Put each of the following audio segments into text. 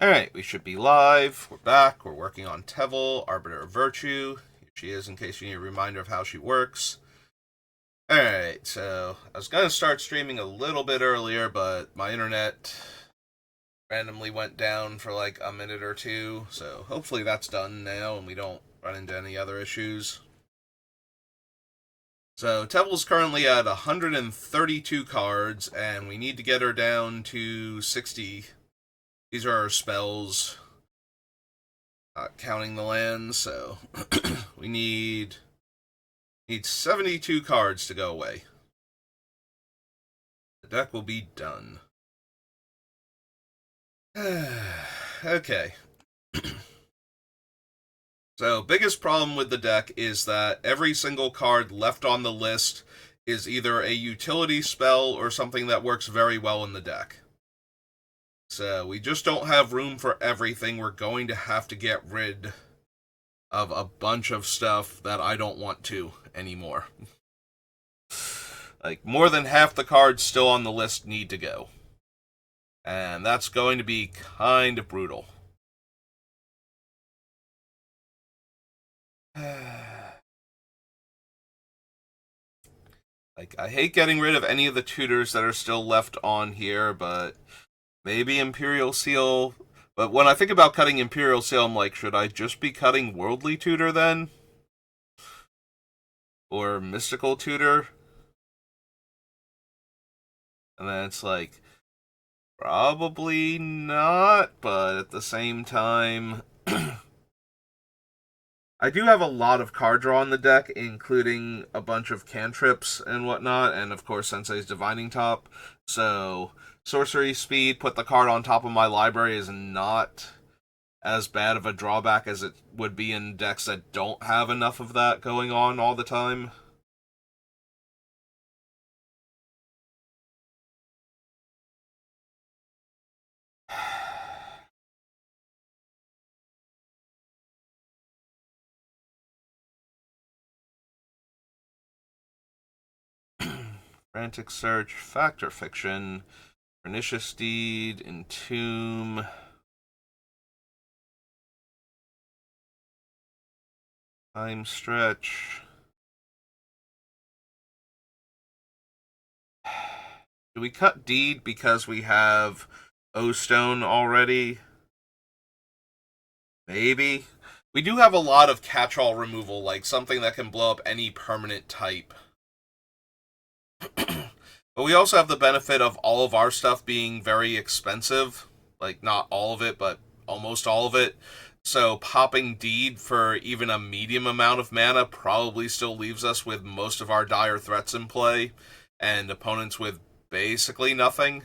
Alright, we should be live. We're back. We're working on Teval, Arbiter of Virtue. Here she is in case you need a reminder of how she works. Alright, so I was going to start streaming a little bit earlier, but my internet randomly went down for like a minute or two, so hopefully that's done now and we don't run into any other issues. So Teval's currently at 132 cards, and we need to get her down to 60. These are our spells. Not counting the lands, so we need 72 cards to go away. The deck will be done. Okay. So, biggest problem with the deck is that every single card left on the list is either a utility spell or something that works very well in the deck. So, we just don't have room for everything. We're going to have to get rid of a bunch of stuff that I don't want to anymore. Like, more than half the cards still on the list need to go. And that's going to be kind of brutal. Like, I hate getting rid of any of the tutors that are still left on here, but maybe Imperial Seal. But when I think about cutting Imperial Seal, I'm like, should I just be cutting Worldly Tutor then? Or Mystical Tutor? And then it's like, probably not, but at the same time, I do have a lot of card draw in the deck, including a bunch of cantrips and whatnot, and of course Sensei's Divining Top. So, sorcery speed, put the card on top of my library is not as bad of a drawback as it would be in decks that don't have enough of that going on all the time. Frantic Search, Factor Fiction, Pernicious Deed, Entomb. Time Stretch. Do we cut Deed because we have O-Stone already? Maybe. We do have a lot of catch-all removal, like something that can blow up any permanent type. But we also have the benefit of all of our stuff being very expensive. Like, not all of it, but almost all of it. So popping Deed for even a medium amount of mana probably still leaves us with most of our dire threats in play, and opponents with basically nothing.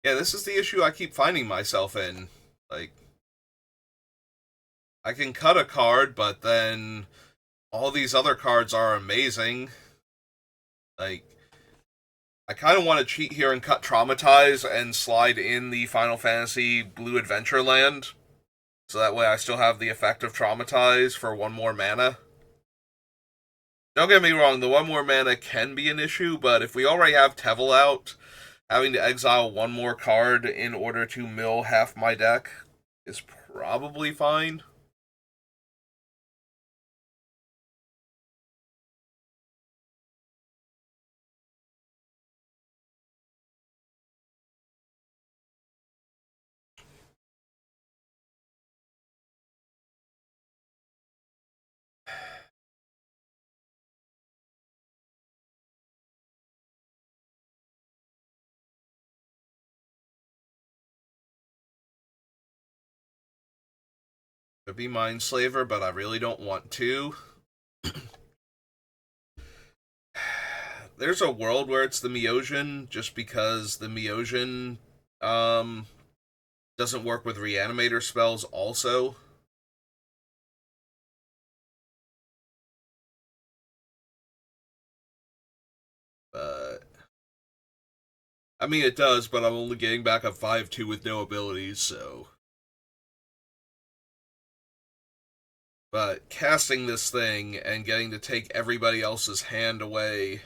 Yeah, this is the issue I keep finding myself in. Like, I can cut a card, but then all these other cards are amazing. Like, I kind of want to cheat here and cut Traumatize and slide in the Final Fantasy Blue Adventureland. So that way I still have the effect of Traumatize for one more mana. Don't get me wrong, the one more mana can be an issue, but if we already have Tevel out, having to exile one more card in order to mill half my deck is probably fine. Could be Mindslaver, but I really don't want to. There's a world where it's the Miosian, just because the Miosian um, doesn't work with Reanimator spells also. But I mean, it does, but I'm only getting back a 5-2 with no abilities, so. But casting this thing and getting to take everybody else's hand away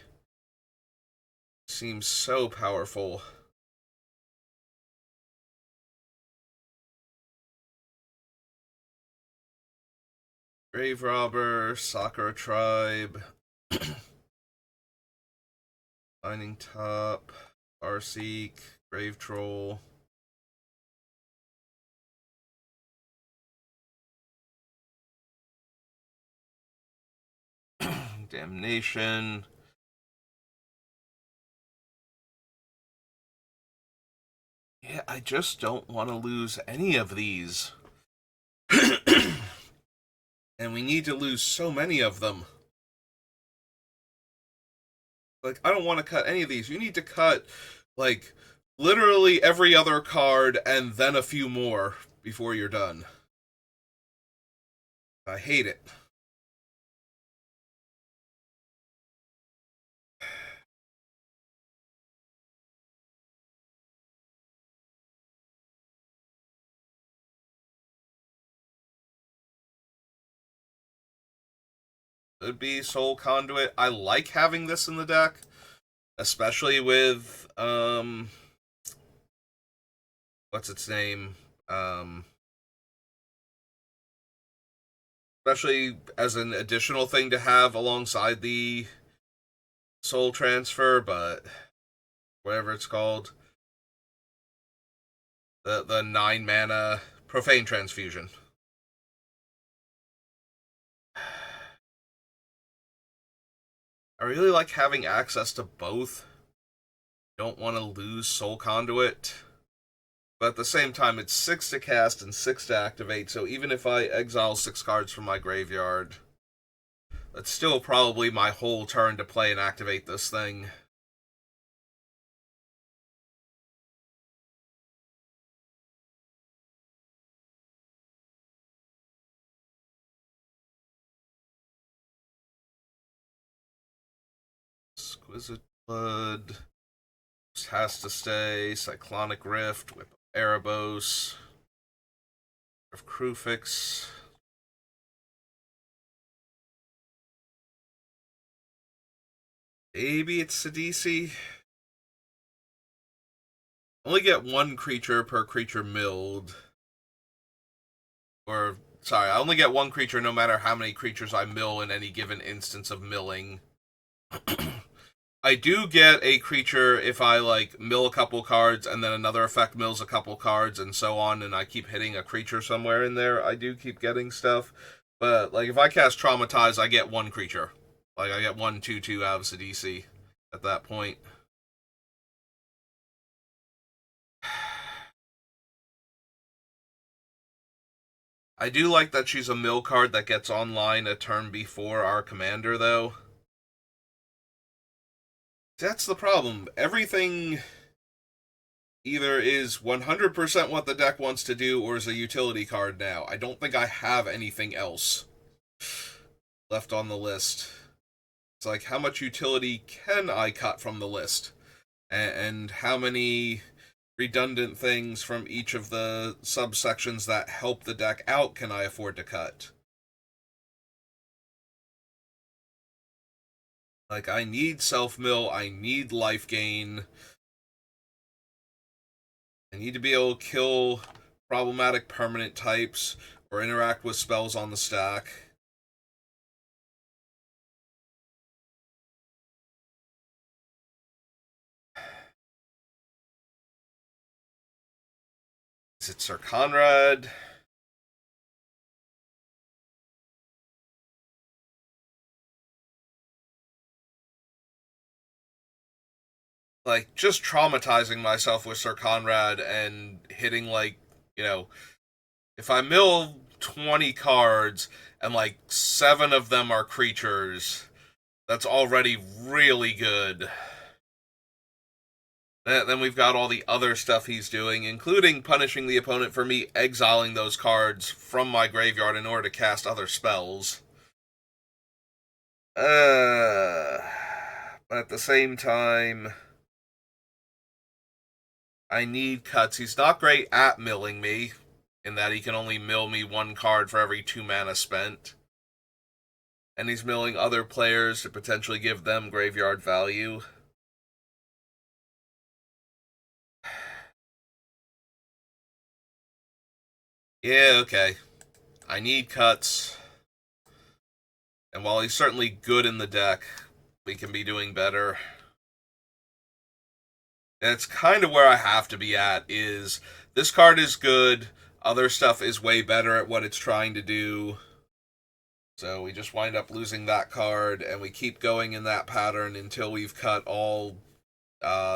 seems so powerful. Grave Robber, Sakura Tribe, Mining Top, Arseek, Grave Troll. Damnation. Yeah, I just don't want to lose any of these. And we need to lose so many of them. Like, I don't want to cut any of these. You need to cut, like, literally every other card and then a few more before you're done. I hate it. Could be Soul Conduit. I like having this in the deck, especially with what's its name? Especially as an additional thing to have alongside the Soul Transfer, but whatever it's called. The 9 mana Profane Transfusion. I really like having access to both. Don't want to lose Soul Conduit. But at the same time, it's 6 to cast and 6 to activate, so even if I exile 6 cards from my graveyard, that's still probably my whole turn to play and activate this thing. Exquisite Blood has to stay. Cyclonic Rift, Whip of Erebos, of Krufix. Maybe it's Sidisi. Only get 1 creature per creature milled. Or, sorry, I only get 1 creature no matter how many creatures I mill in any given instance of milling. I do get a creature if I, like, mill a couple cards and then another effect mills a couple cards and so on, and I keep hitting a creature somewhere in there. I do keep getting stuff. But, like, if I cast Traumatize, I get 1 creature. Like, I get 1 2/2 out of Sidisi at that point. I do like that she's a mill card that gets online a turn before our commander, though. That's the problem. Everything either is 100% what the deck wants to do or is a utility card now. I don't think I have anything else left on the list. It's like, how much utility can I cut from the list? And how many redundant things from each of the subsections that help the deck out can I afford to cut? Like, I need self-mill, I need life gain, I need to be able to kill problematic permanent types or interact with spells on the stack. Is it Sir Conrad? Like, just traumatizing myself with Sir Conrad and hitting, like, you know, if I mill 20 cards and, like, 7 of them are creatures, that's already really good. Then we've got all the other stuff he's doing, including punishing the opponent for me exiling those cards from my graveyard in order to cast other spells. But at the same time, I need cuts. He's not great at milling me, in that he can only mill me 1 card for every 2 mana spent. and he's milling other players to potentially give them graveyard value. Yeah, okay. I need cuts. And while he's certainly good in the deck, we can be doing better. That's kind of where I have to be at, is this card is good, other stuff is way better at what it's trying to do. So we just wind up losing that card, and we keep going in that pattern until we've cut all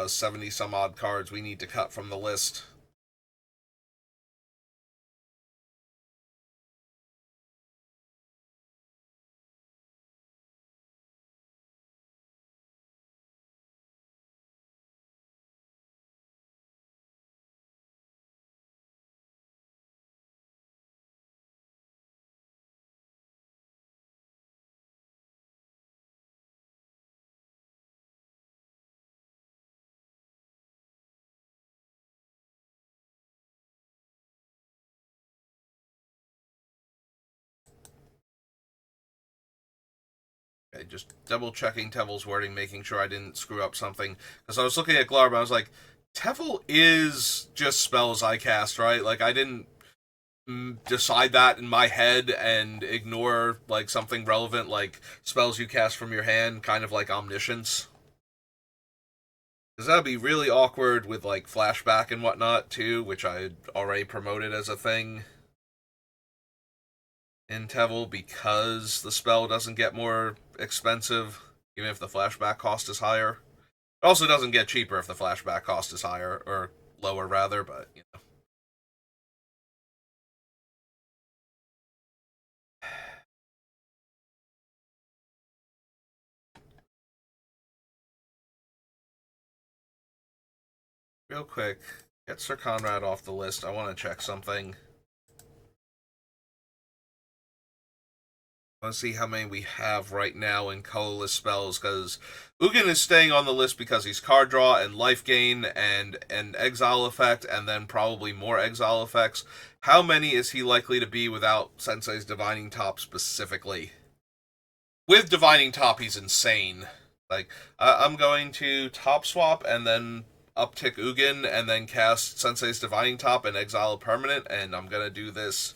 70 some odd cards we need to cut from the list. Okay, just double checking Teval's wording, making sure I didn't screw up something. Because I was looking at Glarb, and I was like, Teval is just spells I cast, right? Like, I didn't decide that in my head and ignore, like, something relevant, like spells you cast from your hand, kind of like Omniscience. Because that would be really awkward with, like, Flashback and whatnot, too, which I had already promoted as a thing in Teval, because the spell doesn't get more expensive, even if the flashback cost is higher. It also doesn't get cheaper if the flashback cost is higher, or lower rather, but, you know. Real quick, get Sir Conrad off the list. I want to check something. Let's see how many we have right now in colorless spells, because Ugin is staying on the list because he's card draw and life gain and an exile effect, and then probably more exile effects. How many is he likely to be without Sensei's Divining Top specifically? With Divining Top, he's insane. Like, I'm going to top swap and then uptick Ugin and then cast Sensei's Divining Top and exile a permanent, and I'm going to do this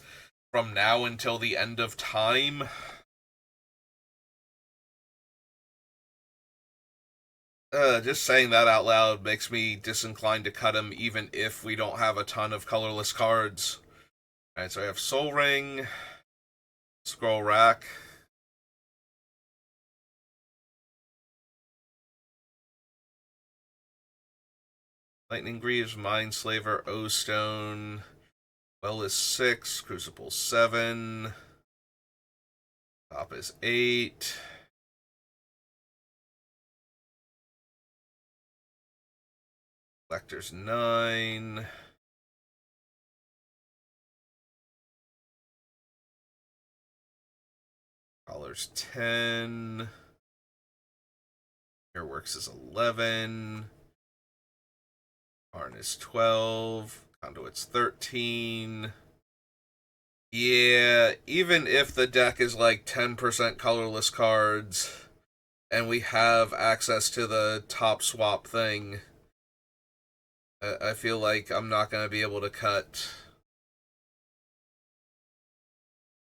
from now until the end of time. Just saying that out loud makes me disinclined to cut him, even if we don't have a ton of colorless cards. Alright, so I have Soul Ring, Scroll Rack, Lightning Greaves, Mindslaver, O-Stone, Well is 6, Crucible 7, Top is 8, Collector's 9, Collar's 10, Airworks is 11, Arn is 12, Conduit's 13. Yeah, even if the deck is like 10% colorless cards and we have access to the top swap thing, I feel like I'm not going to be able to cut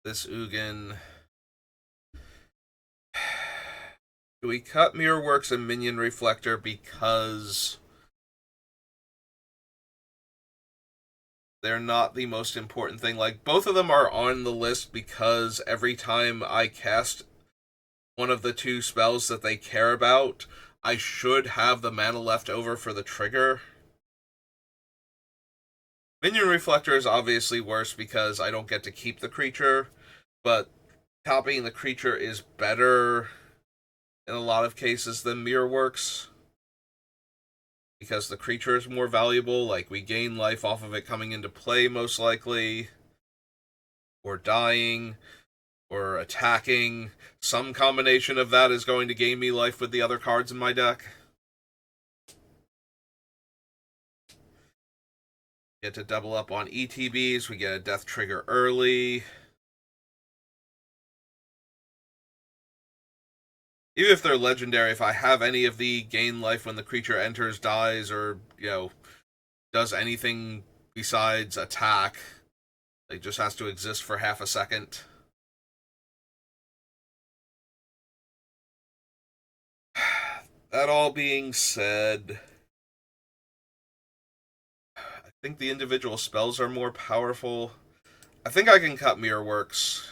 this Ugin. Do we cut Mirrorworks and Minion Reflector because they're not the most important thing? Like, both of them are on the list because every time I cast one of the two spells that they care about, I should have the mana left over for the trigger. Minion Reflector is obviously worse because I don't get to keep the creature, but copying the creature is better in a lot of cases than Mirrorworks, because the creature is more valuable. Like, we gain life off of it coming into play, most likely, or dying, or attacking. Some combination of that is going to gain me life with the other cards in my deck. Get to double up on ETBs, we get a death trigger early. Even if they're legendary, if I have any of the gain life when the creature enters, dies, or, does anything besides attack, it just has to exist for half a second. That all being said, I think the individual spells are more powerful. I think I can cut Mirrorworks.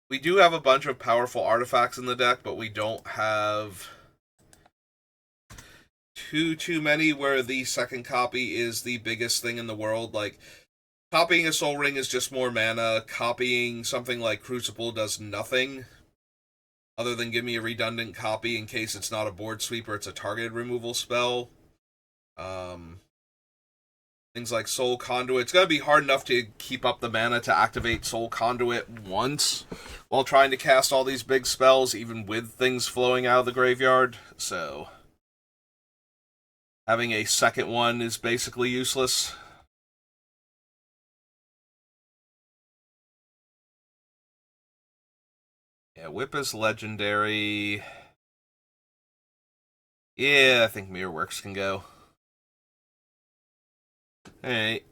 We do have a bunch of powerful artifacts in the deck, but we don't have too many where the second copy is the biggest thing in the world. Like, copying a Soul Ring is just more mana. Copying something like Crucible does nothing other than give me a redundant copy in case it's not a board sweep or it's a targeted removal spell. Things like Soul Conduit. It's going to be hard enough to keep up the mana to activate Soul Conduit once while trying to cast all these big spells, even with things flowing out of the graveyard. So, having a second one is basically useless. Yeah, Whip is legendary. Yeah, I think Mirrorworks can go. Alright.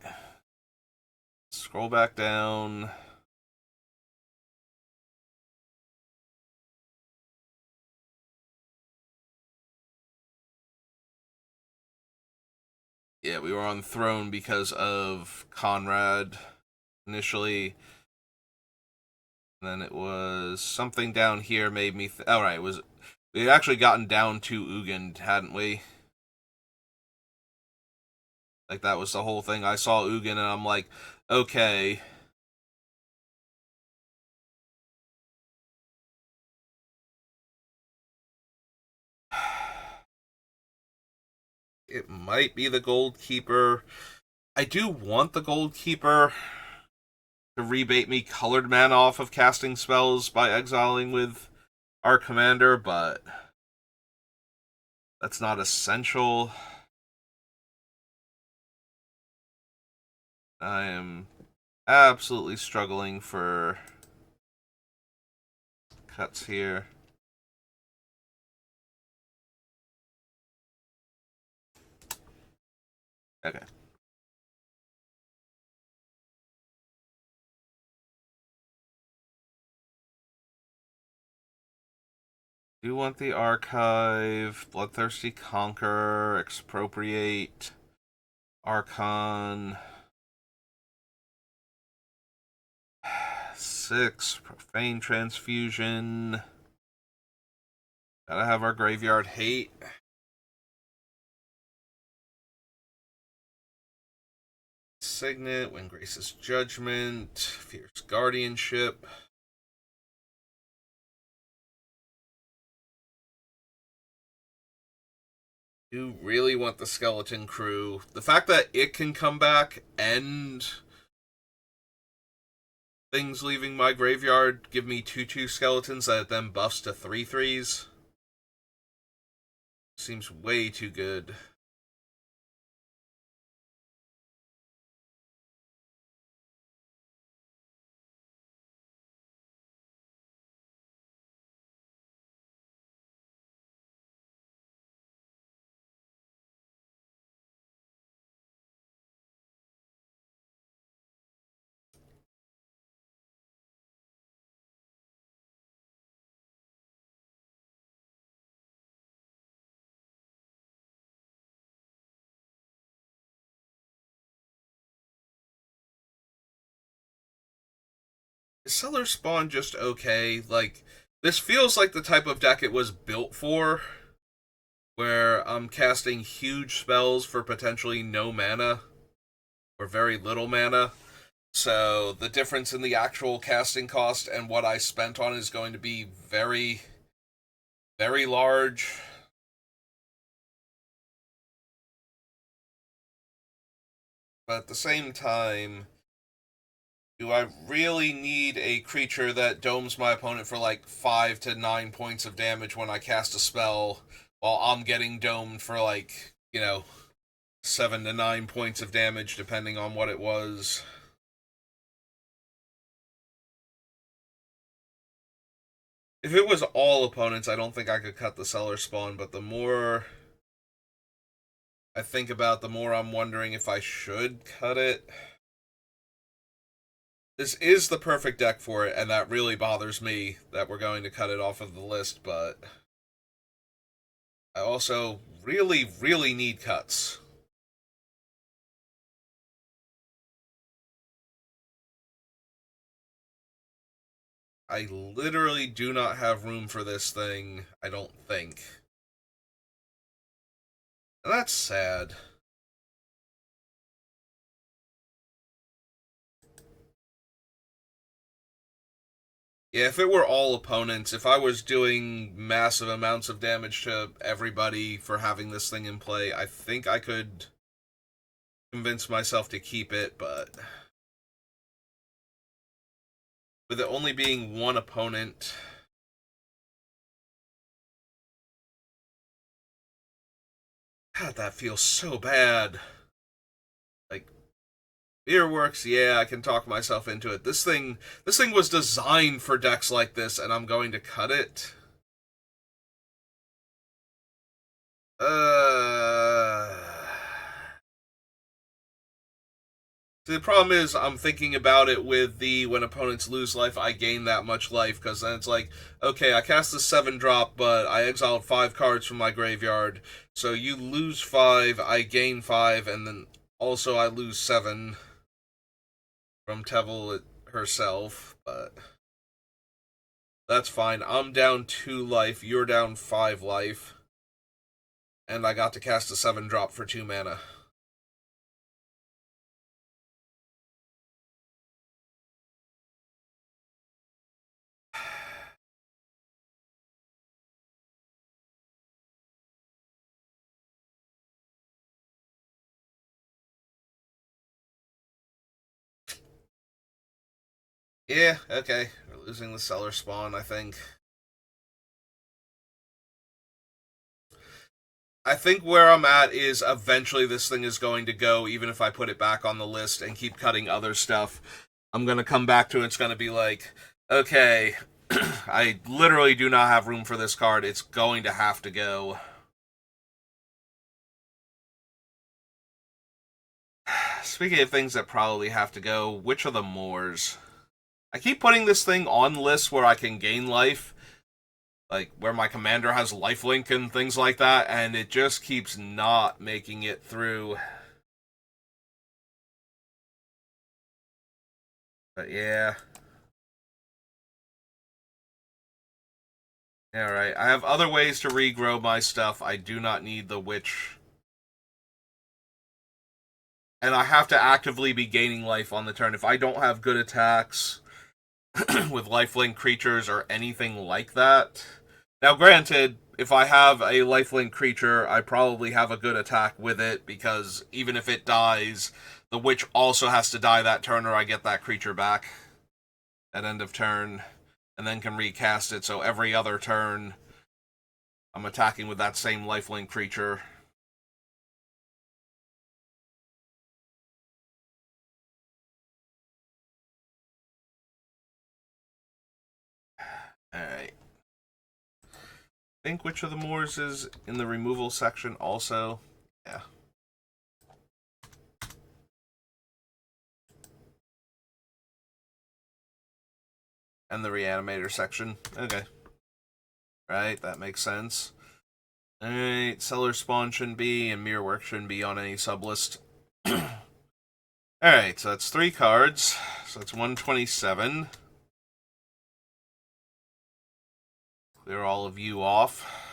Scroll back down. Yeah, we were on the throne because of Conrad initially. And then it was something down here made me. Alright, we had actually gotten down to Ugin, hadn't we? Like, that was the whole thing. I saw Ugin and I'm like, okay. It might be the Gold Keeper. I do want the Gold Keeper to rebate me colored mana off of casting spells by exiling with our commander, but that's not essential. I am absolutely struggling for cuts here. Okay. Do want the archive, Bloodthirsty Conqueror, Expropriate, Archon, 6, Profane Transfusion. Gotta have our Graveyard Hate. Signet, Windgrace's Judgment, Fierce Guardianship. You really want the Skeleton Crew. The fact that it can come back and things leaving my graveyard give me 2/2 skeletons that then buffs to 3/3s seems way too good. Is Cellar Spawn just okay? Like, this feels like the type of deck it was built for, where I'm casting huge spells for potentially no mana, or very little mana. So the difference in the actual casting cost and what I spent on is going to be very, very large. But at the same time, do I really need a creature that domes my opponent for like 5 to 9 points of damage when I cast a spell while I'm getting domed for like, 7 to 9 points of damage depending on what it was? If it was all opponents, I don't think I could cut the Cellar Spawn, but the more I think about, the more I'm wondering if I should cut it. This is the perfect deck for it, and that really bothers me that we're going to cut it off of the list, but I also really, really need cuts. I literally do not have room for this thing, I don't think. And that's sad. Yeah, if it were all opponents, if I was doing massive amounts of damage to everybody for having this thing in play, I think I could convince myself to keep it, but with it only being one opponent, God, that feels so bad. Like, Earworks, yeah, I can talk myself into it. This thing was designed for decks like this, and I'm going to cut it. Uh, the problem is, I'm thinking about it with the when opponents lose life, I gain that much life, because then it's like, okay, I cast the 7-drop, but I exiled 5 cards from my graveyard, so you lose 5, I gain 5, and then also I lose 7 from Teval herself, but that's fine. I'm down 2 life, you're down 5 life, and I got to cast a 7-drop for 2 mana. Yeah, okay. We're losing the Cellar Spawn, I think. I think where I'm at is eventually this thing is going to go, even if I put it back on the list and keep cutting other stuff. I'm going to come back to it. It's going to be like, okay, I literally do not have room for this card. It's going to have to go. Speaking of things that probably have to go, which are the Moors? I keep putting this thing on lists where I can gain life, like where my commander has lifelink and things like that, and it just keeps not making it through. But yeah. Alright, I have other ways to regrow my stuff. I do not need the witch. And I have to actively be gaining life on the turn. If I don't have good attacks with lifelink creatures or anything like that. Now, granted, if I have a lifelink creature, I probably have a good attack with it, because even if it dies, the witch also has to die that turn or I get that creature back at end of turn, and then can recast it, so every other turn I'm attacking with that same lifelink creature. Alright. I think Witch of the Moors is in the removal section also. Yeah. And the Reanimator section. Okay. Right, that makes sense. Alright, Cellar Spawn shouldn't be, and Mirror Work shouldn't be on any sublist. Alright, so that's 3 cards. So that's 127. Clear all of you off.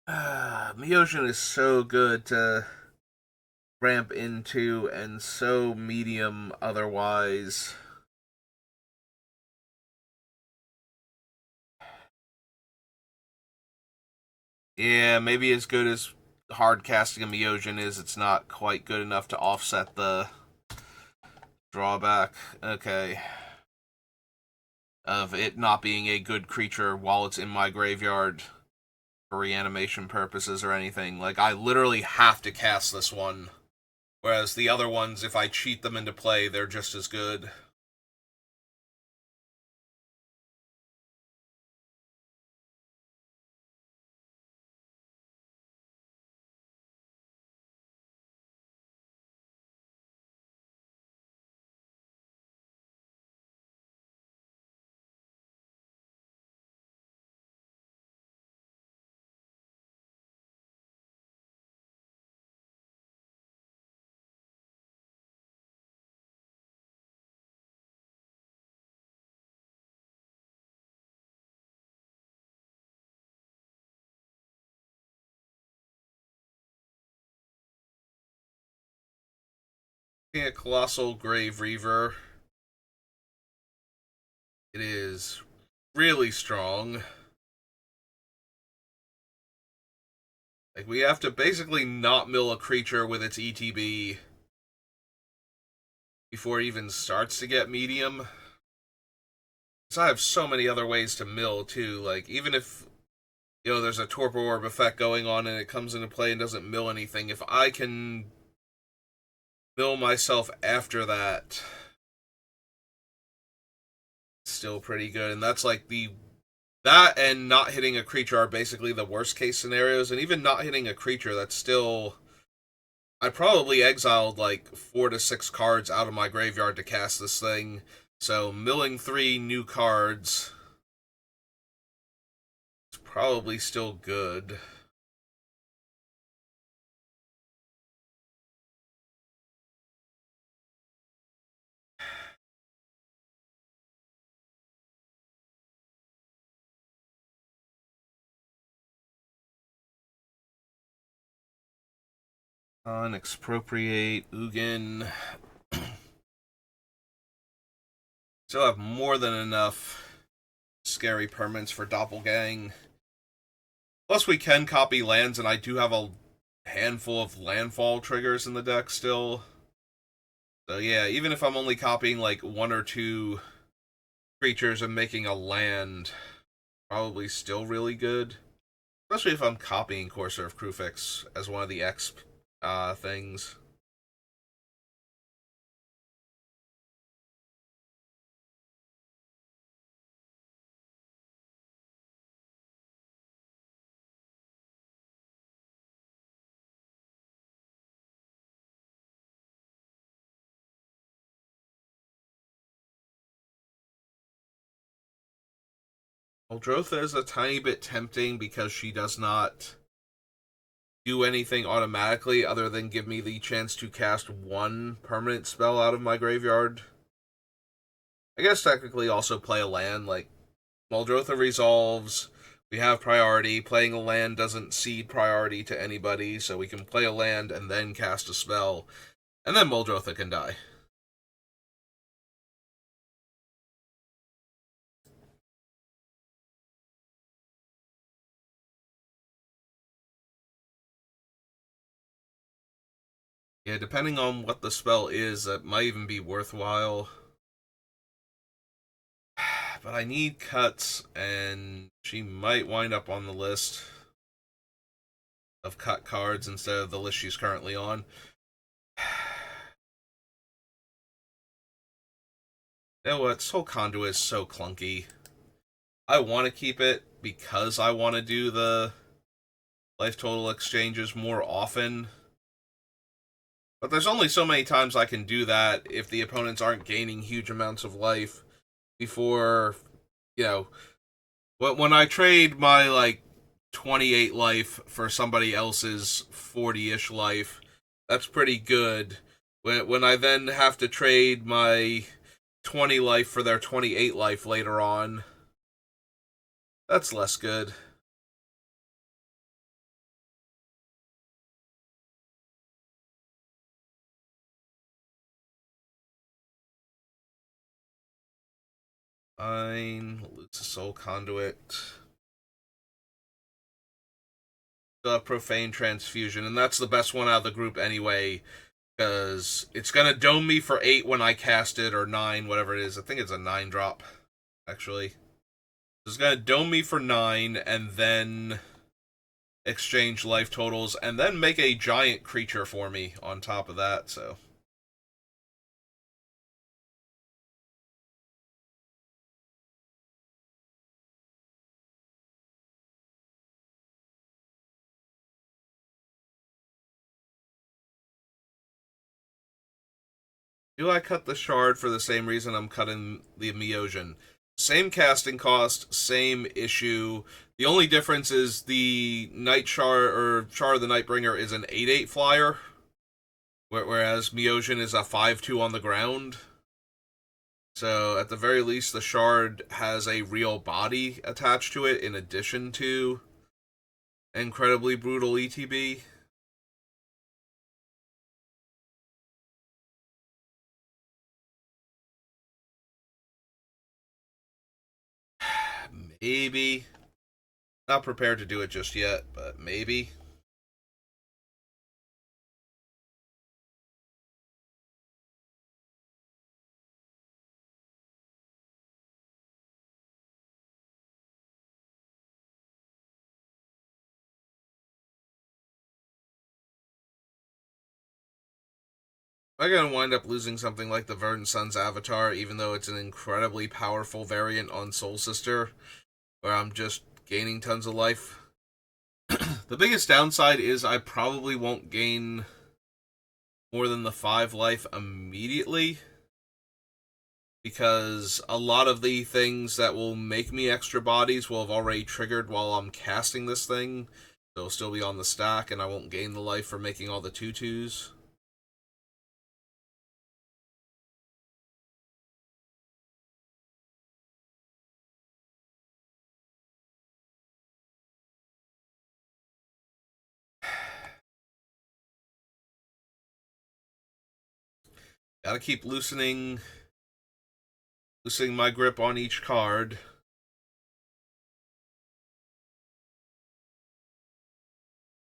Miyoshun is so good to ramp into and so medium otherwise. Yeah, maybe as good as hard casting a Myojin is, it's not quite good enough to offset the drawback. Okay. Of it not being a good creature while it's in my graveyard for reanimation purposes or anything. Like, I literally have to cast this one. Whereas the other ones, if I cheat them into play, they're just as good. Yeah, Colossal Grave Reaver. It is really strong. Like, we have to basically not mill a creature with its ETB before it even starts to get medium. So I have so many other ways to mill, too. Like, even if, there's a Torpor Orb effect going on and it comes into play and doesn't mill anything, if I can mill myself after that, it's still pretty good. And that's like that and not hitting a creature are basically the worst case scenarios. And even not hitting a creature, that's still. I probably exiled like 4 to 6 cards out of my graveyard to cast this thing. So milling 3 new cards is probably still good. Expropriate, Ugin. Still have more than enough scary permanents for Doppelgang. Plus, we can copy lands, and I do have a handful of landfall triggers in the deck still. So yeah, even if I'm only copying like 1 or 2 creatures and making a land, probably still really good. Especially if I'm copying Courser of Krufix as one of the exp things. Muldrotha is a tiny bit tempting because she does not do anything automatically other than give me the chance to cast 1 permanent spell out of my graveyard. I guess technically also play a land, like Muldrotha resolves, we have priority, playing a land doesn't cede priority to anybody, so we can play a land and then cast a spell, and then Muldrotha can die. Yeah, depending on what the spell is, that might even be worthwhile. But I need cuts, and she might wind up on the list of cut cards instead of the list she's currently on. You know what? Soul Conduit is so clunky. I want to keep it because I want to do the life total exchanges more often. But there's only so many times I can do that if the opponents aren't gaining huge amounts of life before, you know, when I trade my like 28 life for somebody else's 40-ish life, that's pretty good. When I then have to trade my 20 life for their 28 life later on, that's less good. Fine, lose a soul conduit. Still have Profane Transfusion, and that's the best one out of the group anyway, because it's gonna dome me for 8 when I cast it, or 9, whatever it is. I think it's a 9 drop, actually. It's gonna dome me for 9, and then exchange life totals, and then make a giant creature for me on top of that, so. Do I cut the shard for the same reason I'm cutting the Miosian? Same casting cost, same issue. The only difference is the Night Shard, or Shard of the Nightbringer, is an 8/8 flyer, whereas Miosian is a 5/2 on the ground. So at the very least, the shard has a real body attached to it in addition to incredibly brutal ETB. Maybe. Not prepared to do it just yet, but maybe. I'm gonna wind up losing something like the Verdant Sun's Avatar, even though it's an incredibly powerful variant on Soul Sister, where I'm just gaining tons of life. The biggest downside is I probably won't gain more than the 5 life immediately, because a lot of the things that will make me extra bodies will have already triggered while I'm casting this thing. They'll still be on the stack, and I won't gain the life for making all the 2/2s. Gotta keep loosening my grip on each card.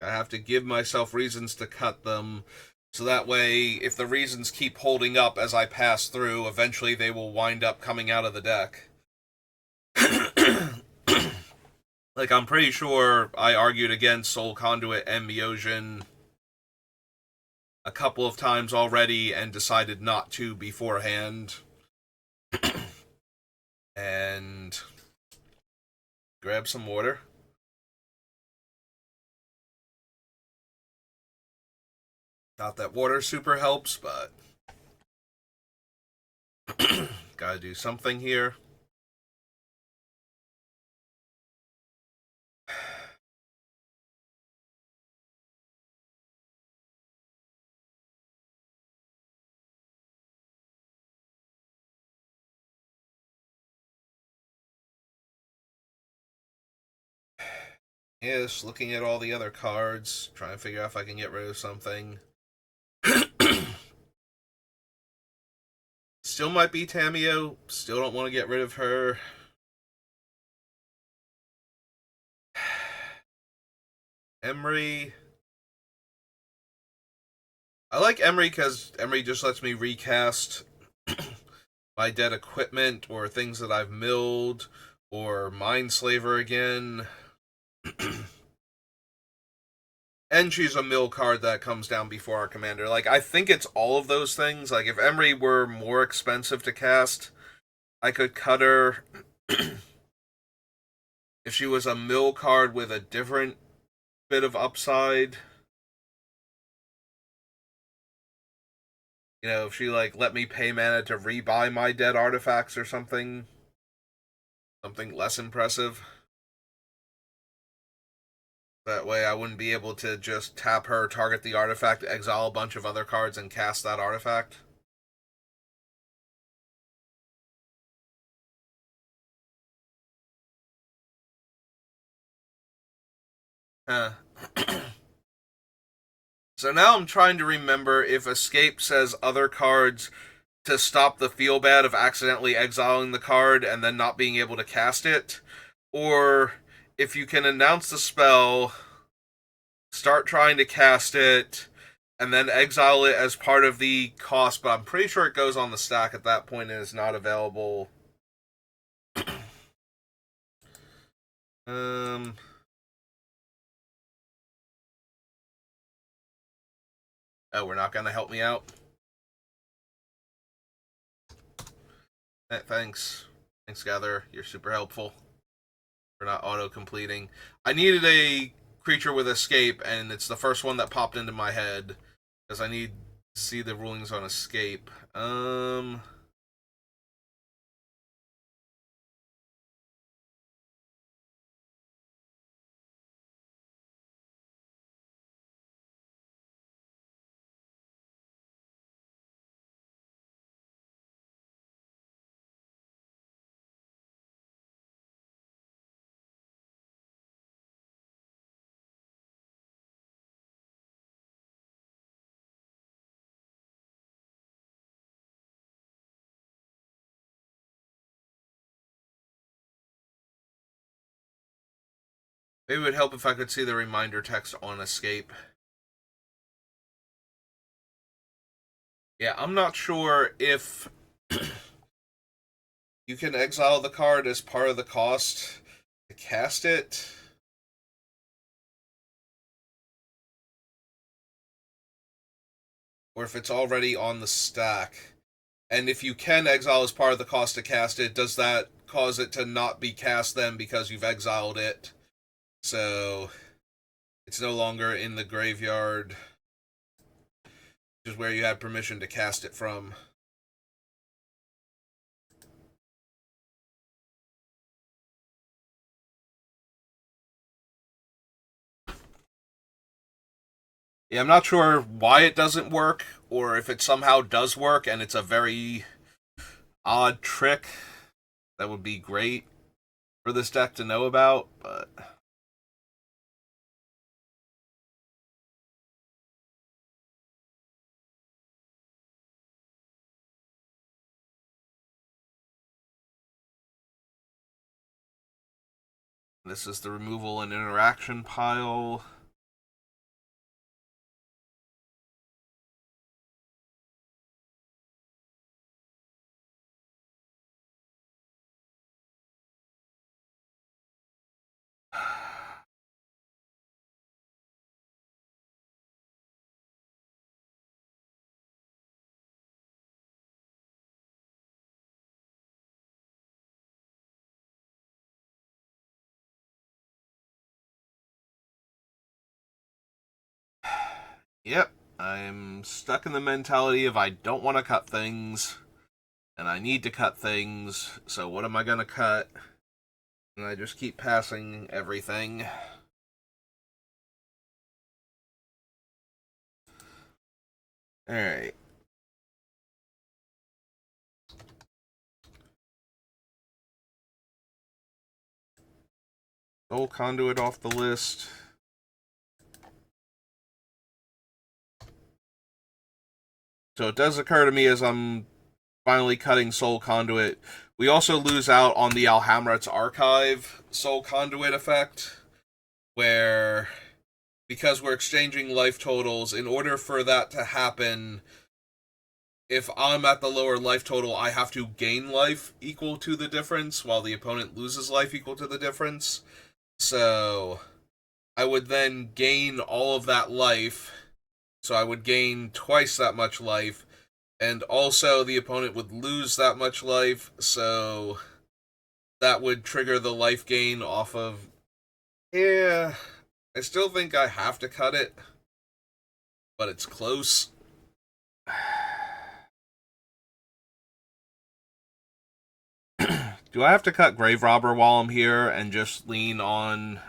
I have to give myself reasons to cut them, so that way, if the reasons keep holding up as I pass through, eventually they will wind up coming out of the deck. Like, I'm pretty sure I argued against Soul Conduit and Miosian a couple of times already and decided not to beforehand. And grab some water. Not that water super helps, but gotta do something here. Yes, looking at all the other cards, trying to figure out if I can get rid of something. Still might be Tamio. Still don't want to get rid of her. Emery. I like Emery because Emery just lets me recast my dead equipment or things that I've milled, or Mindslaver again. And she's a mill card that comes down before our commander. Like, I think it's all of those things. Like, if Emery were more expensive to cast, I could cut her. If she was a mill card with a different bit of upside, you know, if she, like, let me pay mana to rebuy my dead artifacts or something less impressive. That way I wouldn't be able to just tap her, target the artifact, exile a bunch of other cards, and cast that artifact. Huh. So now I'm trying to remember if escape says other cards to stop the feel bad of accidentally exiling the card and then not being able to cast it, or if you can announce the spell start trying to cast it, and then exile it as part of the cost, but I'm pretty sure it goes on the stack at that point and is not available. Oh, we're not going to help me out? Thanks. Thanks, Gather. You're super helpful. For not auto-completing. I needed a creature with escape, and it's the first one that popped into my head. Because I need to see the rulings on escape. Maybe it would help if I could see the reminder text on escape. Yeah, I'm not sure if you can exile the card as part of the cost to cast it. Or if it's already on the stack. And if you can exile as part of the cost to cast it, does that cause it to not be cast then because you've exiled it? So it's no longer in the graveyard, which is where you had permission to cast it from. Yeah, I'm not sure why it doesn't work, or if it somehow does work and it's a very odd trick. That would be great for this deck to know about, but this is the removal and interaction pile. Yep, I'm stuck in the mentality of I don't want to cut things, and I need to cut things, so what am I gonna cut? And I just keep passing everything. Alright. Soul Conduit off the list. So it does occur to me as I'm finally cutting Soul Conduit, we also lose out on the Alhamrat's Archive Soul Conduit effect, where because we're exchanging life totals, in order for that to happen, if I'm at the lower life total, I have to gain life equal to the difference, while the opponent loses life equal to the difference. So I would then gain all of that life, so I would gain twice that much life, and also the opponent would lose that much life, so that would trigger the life gain off of. Yeah, I still think I have to cut it, but it's close. Do I have to cut Grave Robber while I'm here and just lean on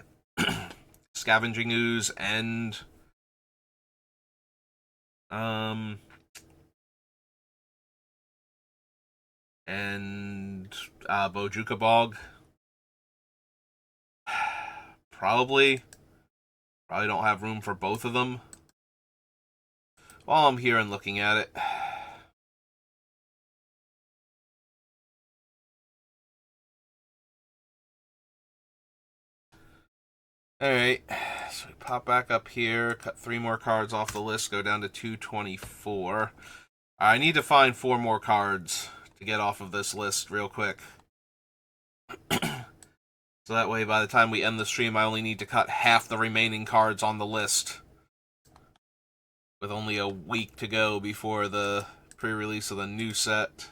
Scavenging Ooze and um Bojuka Bog? Probably. Probably don't have room for both of them. While I'm here and looking at it. Alright. So we pop back up here, cut 3 more cards off the list, go down to 224. I need to find 4 more cards to get off of this list real quick. So that way, by the time we end the stream, I only need to cut half the remaining cards on the list. With only a week to go before the pre-release of the new set.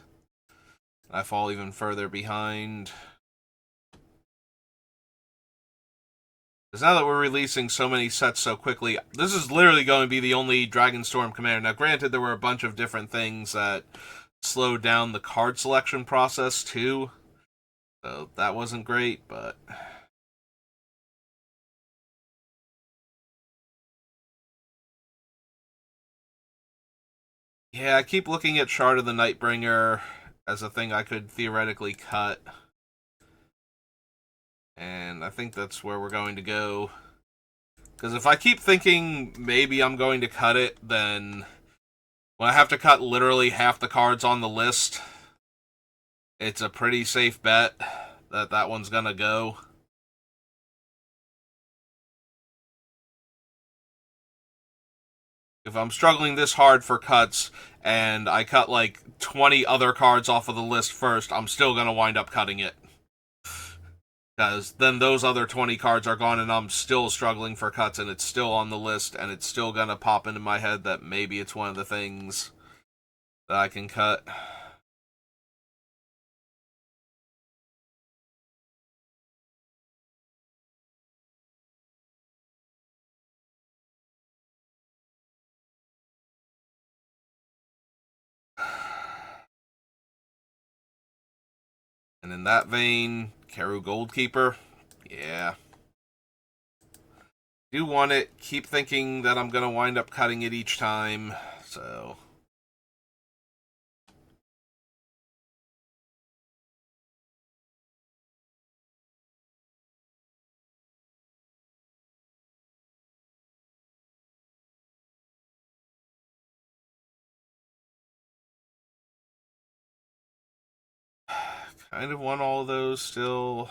I fall even further behind. Because now that we're releasing so many sets so quickly, this is literally going to be the only Dragonstorm Commander. Now, granted, there were a bunch of different things that slowed down the card selection process, too. So that wasn't great, but... yeah, I keep looking at Shard of the Nightbringer as a thing I could theoretically cut. And I think that's where we're going to go. Because if I keep thinking maybe I'm going to cut it, then when I have to cut literally half the cards on the list, it's a pretty safe bet that that one's going to go. If I'm struggling this hard for cuts, and I cut like 20 other cards off of the list first, I'm still going to wind up cutting it. Because then those other 20 cards are gone, and I'm still struggling for cuts, and it's still on the list, and it's still going to pop into my head that maybe it's one of the things that I can cut. And in that vein, Karu Goldkeeper, yeah. Do want it, keep thinking that I'm going to wind up cutting it each time, so... kind of want all of those still.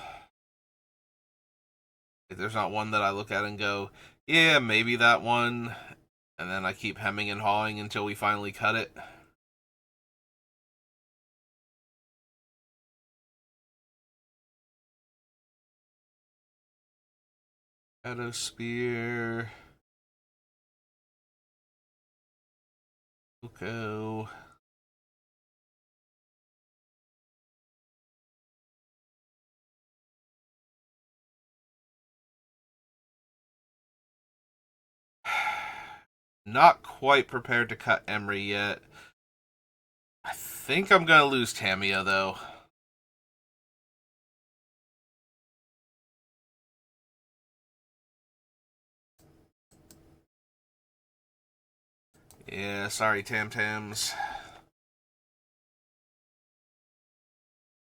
There's not one that I look at and go, yeah, maybe that one. And then I keep hemming and hawing until we finally cut it. Shadow Spear. Oko. Not quite prepared to cut Emery yet. I think I'm going to lose Tamia, though. Yeah, sorry, Tam Tams.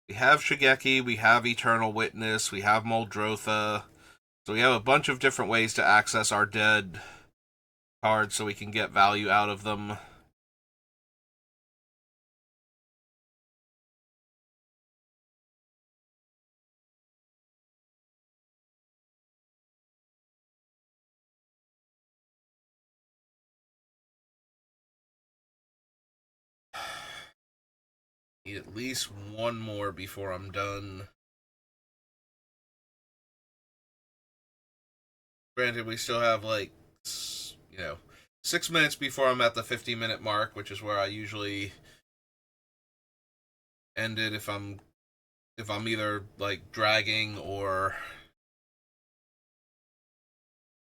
We have Shigeki, we have Eternal Witness, we have Muldrotha. So we have a bunch of different ways to access our dead cards so we can get value out of them. Need at least one more before I'm done. Granted, we still have like, 6 minutes before I'm at the 50-minute mark, which is where I usually end it if I'm either like dragging or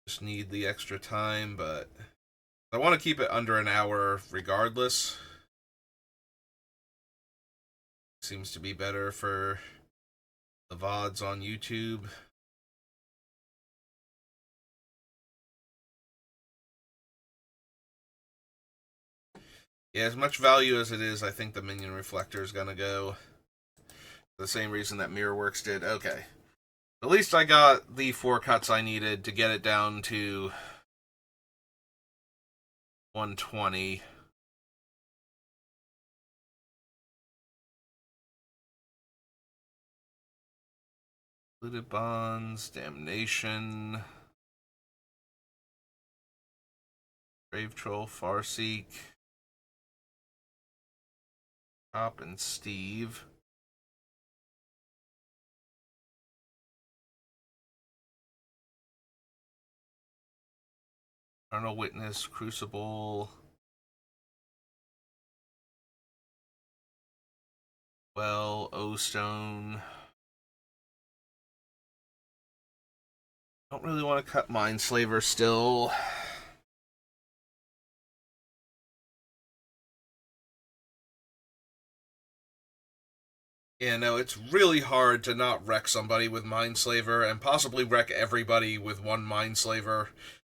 just need the extra time, but I want to keep it under an hour regardless. Seems to be better for the VODs on YouTube. Yeah, as much value as it is, I think the Minion Reflector is gonna go. For the same reason that Mirrorworks did. Okay. At least I got the 4 cuts I needed to get it down to 120. Looted Bonds, Damnation. Brave Troll, Farseek, Hop, and Steve. Eternal Witness, Crucible, Well, O-Stone. Don't really want to cut Mindslaver still. Yeah, no, it's really hard to not wreck somebody with Mindslaver, and possibly wreck everybody with one Mindslaver,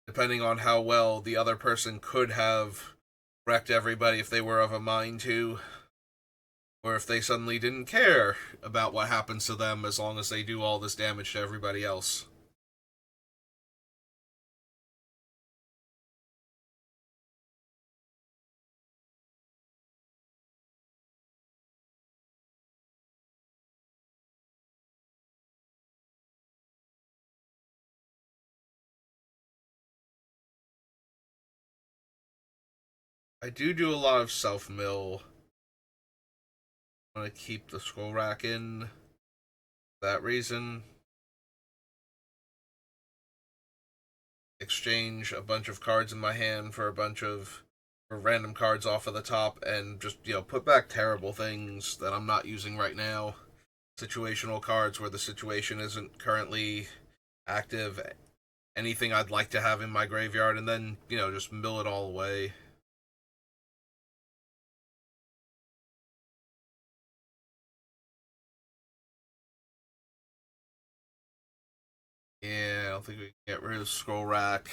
depending on how well the other person could have wrecked everybody if they were of a mind to, or if they suddenly didn't care about what happens to them as long as they do all this damage to everybody else. I do a lot of self-mill. I want to keep the scroll rack in for that reason. Exchange a bunch of cards in my hand for a bunch of random cards off of the top, and just, put back terrible things that I'm not using right now. Situational cards where the situation isn't currently active. Anything I'd like to have in my graveyard, and then, just mill it all away. Yeah, I don't think we can get rid of Scroll Rack.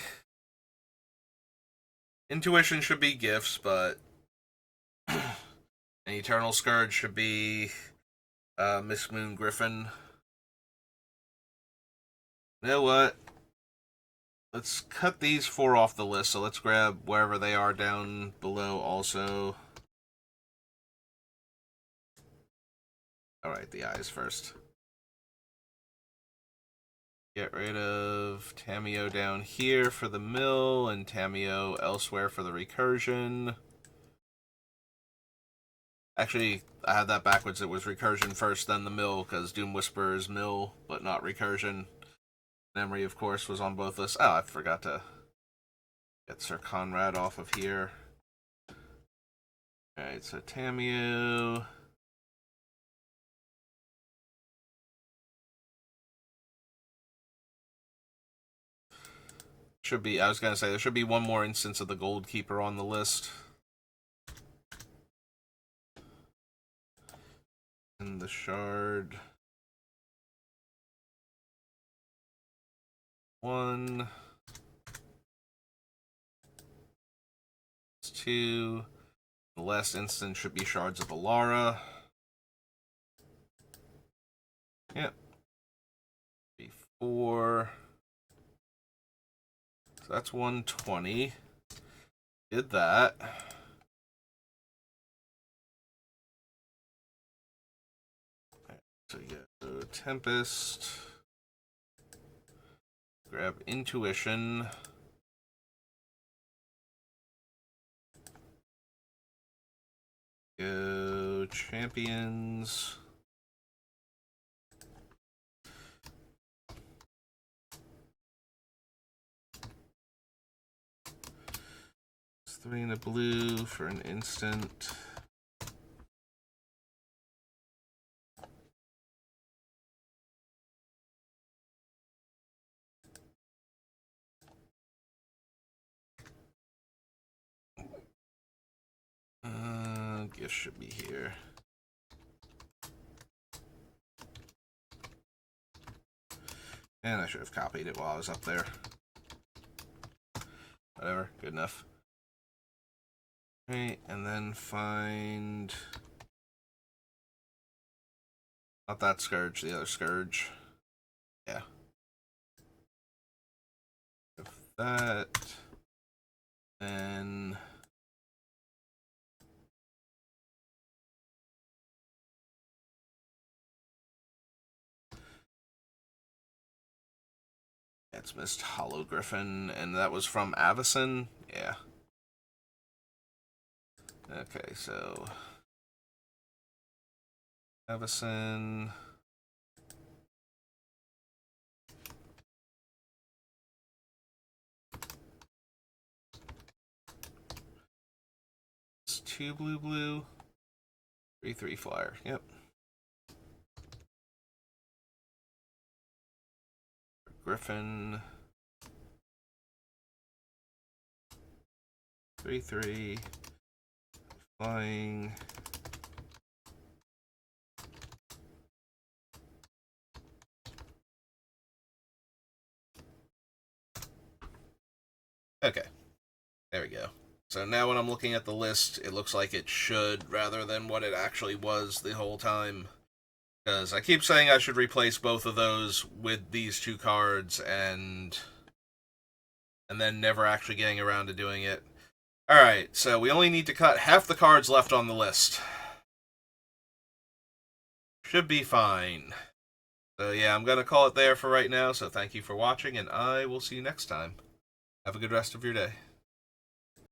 Intuition should be gifts, but an Eternal Scourge should be Miss Moon Griffin. You know what? Let's cut these 4 off the list, so let's grab wherever they are down below also. Alright, the eyes first. Get rid of Tamiyo down here for the mill, and Tamiyo elsewhere for the recursion. Actually, I had that backwards. It was recursion first, then the mill, because Doom Whisperer is mill, but not recursion. Memory, of course, was on both lists. Oh, I forgot to get Sir Conrad off of here. Alright, so Tamiyo. Should be, I was going to say, there should be one more instance of the Gold Keeper on the list. And the Shard. 1. 2. The last instance should be Shards of Alara. Yep. 4. So that's 120. Did that. So you go Tempest. Grab Intuition. Go Champions. It's 3 in a blue for an instant. Gift should be here. And I should have copied it while I was up there. Whatever, good enough. Right, and then find... Not that Scourge, the other Scourge. Yeah. That. Then... It's missed Hollow Griffin, and that was from Avacyn? Yeah. Okay, so Avison. It's 2 blue. 3/3 flyer. Yep. Griffin. 3/3 flying. Okay, there we go. So now when I'm looking at the list, it looks like it should, rather than what it actually was the whole time. Because I keep saying I should replace both of those with these two cards, and then never actually getting around to doing it. Alright, so we only need to cut half the cards left on the list. Should be fine. So yeah, I'm going to call it there for right now, so thank you for watching, and I will see you next time. Have a good rest of your day.